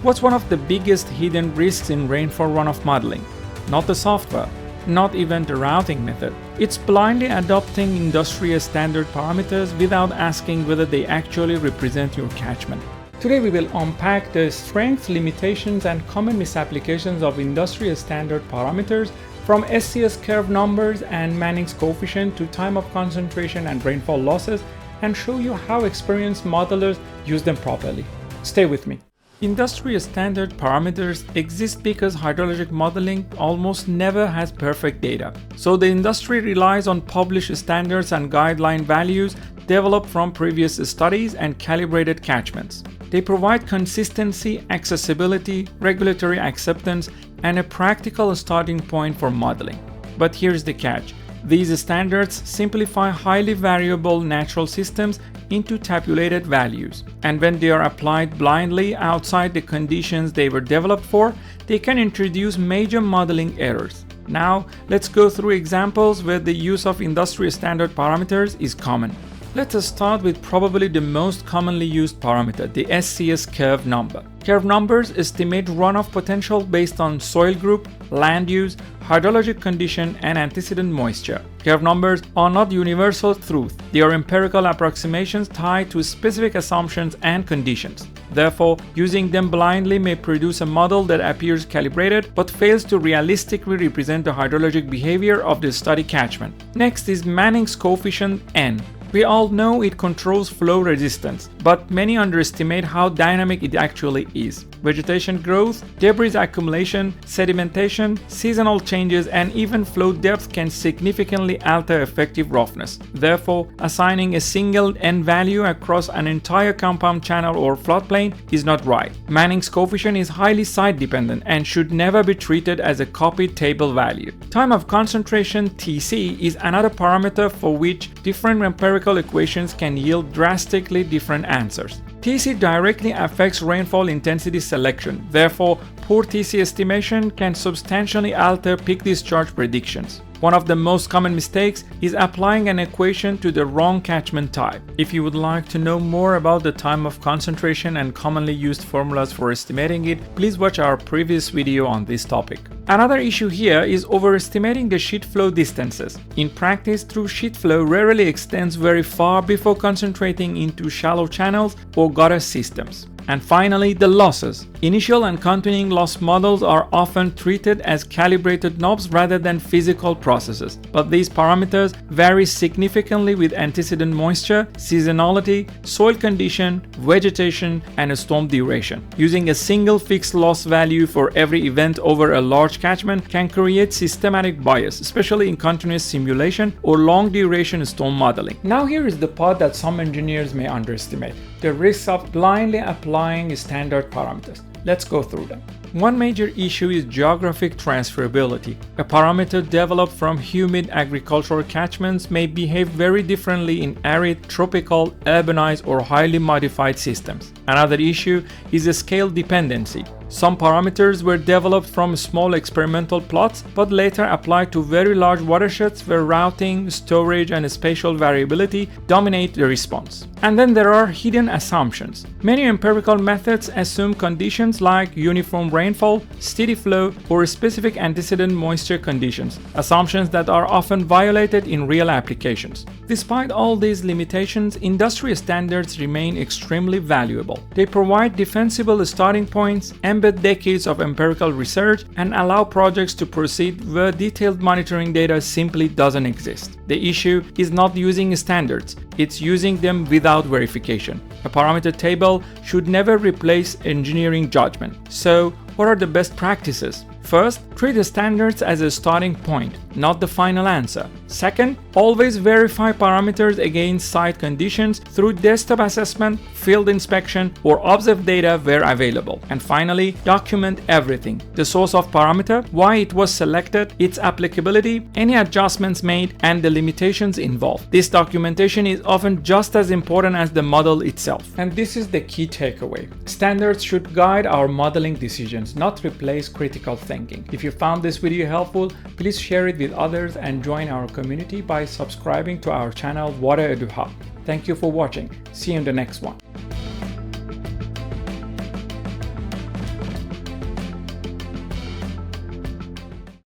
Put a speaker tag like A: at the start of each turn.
A: What's one of the biggest hidden risks in rainfall runoff modeling? Not the software, not even the routing method. It's blindly adopting industry standard parameters without asking whether they actually represent your catchment. Today we will unpack the strengths, limitations, and common misapplications of industry standard parameters, from SCS curve numbers and Manning's coefficient to time of concentration and rainfall losses, and show you how experienced modelers use them properly. Stay with me. Industry standard parameters exist because hydrologic modeling almost never has perfect data. So the industry relies on published standards and guideline values developed from previous studies and calibrated catchments. They provide consistency, accessibility, regulatory acceptance, and a practical starting point for modeling. But here's the catch. These standards simplify highly variable natural systems into tabulated values, and when they are applied blindly outside the conditions they were developed for, they can introduce major modeling errors. Now, let's go through examples where the use of industry standard parameters is common. Let us start with probably the most commonly used parameter, the SCS curve number. Curve numbers estimate runoff potential based on soil group, land use, hydrologic condition, and antecedent moisture. Curve numbers are not universal truth. They are empirical approximations tied to specific assumptions and conditions. Therefore, using them blindly may produce a model that appears calibrated but fails to realistically represent the hydrologic behavior of the study catchment. Next is Manning's coefficient N. We all know it controls flow resistance, but many underestimate how dynamic it actually is. Vegetation growth, debris accumulation, sedimentation, seasonal changes, and even flow depth can significantly alter effective roughness. Therefore, assigning a single N value across an entire compound channel or floodplain is not right. Manning's coefficient is highly site-dependent and should never be treated as a copied table value. Time of concentration, TC, is another parameter for which different empirical equations can yield drastically different answers. TC directly affects rainfall intensity selection. Therefore, poor TC estimation can substantially alter peak discharge predictions. One of the most common mistakes is applying an equation to the wrong catchment type. If you would like to know more about the time of concentration and commonly used formulas for estimating it, please watch our previous video on this topic. Another issue here is overestimating the sheet flow distances. In practice, true sheet flow rarely extends very far before concentrating into shallow channels or gutter systems. And finally, the losses. Initial and continuing loss models are often treated as calibrated knobs rather than physical processes, but these parameters vary significantly with antecedent moisture, seasonality, soil condition, vegetation, and storm duration. Using a single fixed loss value for every event over a large catchment can create systematic bias, especially in continuous simulation or long-duration storm modeling. Now here is the part that some engineers may underestimate: the risks of blindly applying standard parameters. Let's go through them. One major issue is geographic transferability. A parameter developed from humid agricultural catchments may behave very differently in arid, tropical, urbanized, or highly modified systems. Another issue is the scale dependency. Some parameters were developed from small experimental plots, but later applied to very large watersheds where routing, storage, and spatial variability dominate the response. And then there are hidden assumptions. Many empirical methods assume conditions like uniform rainfall, steady flow, or specific antecedent moisture conditions, assumptions that are often violated in real applications. Despite all these limitations, industry standards remain extremely valuable. They provide defensible starting points, embed decades of empirical research, and allow projects to proceed where detailed monitoring data simply doesn't exist. The issue is not using standards, it's using them without verification. A parameter table should never replace engineering judgment. So, what are the best practices? First, treat the standards as a starting point, not the final answer. Second, always verify parameters against site conditions through desktop assessment, field inspection, or observed data where available. And finally, document everything: the source of parameter, why it was selected, its applicability, any adjustments made, and the limitations involved. This documentation is often just as important as the model itself. And this is the key takeaway. Standards should guide our modeling decisions, not replace critical thinking. If you found this video helpful, please share it with others and join our community by subscribing to our channel Water Edu Hub. Thank you for watching. See you in the next one.